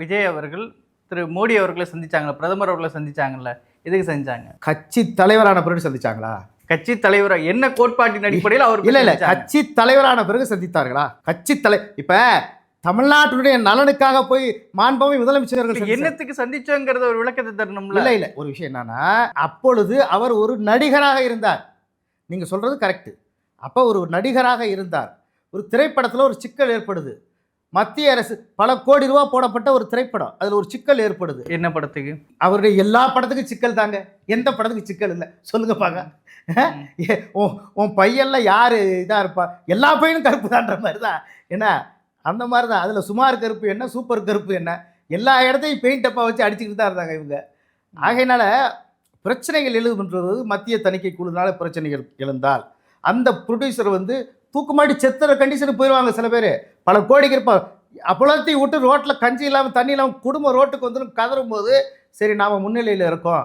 விஜய் அவர்கள் திரு மோடி அவர்களை சந்திச்சாங்கல்ல, பிரதமர் அவர்களை சந்திச்சாங்கல்ல, எதுக்கு செஞ்சாங்க? கட்சி தலைவரான பிறகு சந்திச்சாங்களா? கட்சி தலைவர் என்ன கோட்பாட்டின் அடிப்படையில் அவர் இல்ல கட்சி தலைவரான பிறகு சந்தித்தார்களா? இப்ப தமிழ்நாட்டுடைய நலனுக்காக போய் மாண்புமிகு முதலமைச்சர்கள் என்னத்துக்கு சந்திச்சோங்கிறத ஒரு விளக்கத்தை தரணும்ல. இல்ல ஒரு விஷயம் என்னன்னா, அப்பொழுது அவர் ஒரு நடிகராக இருந்தார். நீங்க சொல்றது கரெக்ட். அப்ப ஒரு நடிகராக இருந்தார். ஒரு திரைப்படத்துல ஒரு சிக்கல் ஏற்படுது. மத்திய அரசு பல கோடி ரூபாய் போடப்பட்ட ஒரு திரைப்படம், அதுல ஒரு சிக்கல் ஏற்படுது. என்ன படத்துக்கு? அவருடைய எல்லா படத்துக்கும் சிக்கல் தாங்க. எந்த படத்துக்கு சிக்கல் இல்லை சொல்லுங்க பாங்க. உன் பையன்லாம் யாரு இதா இருப்பா? எல்லா பையனும் கருப்பு தான்ற மாதிரி தான். என்ன அந்த மாதிரி தான். அதில் சுமார் கருப்பு என்ன, சூப்பர் கருப்பு என்ன, எல்லா இடத்தையும் பெயிண்ட் டப்பா வச்சு அடிச்சுக்கிட்டு தான் இருந்தாங்க இவங்க. ஆகையினால பிரச்சனைகள் எழுதுன்றது மத்திய தணிக்கை குழுனால பிரச்சனைகள் எழுந்தால் அந்த ப்ரொடியூசர் வந்து தூக்குமாடி செத்துற கண்டிஷனுக்கு போயிடுவாங்க. சில பேர் பல கோடிக்கு இருப்பாங்க. அப்பளத்தையும் விட்டு ரோட்டில் கஞ்சி இல்லாமல் தண்ணி இல்லாமல் குடும்பம் ரோட்டுக்கு வந்து கதறும் போது சரி நாம் முன்னிலையில் இருக்கோம்,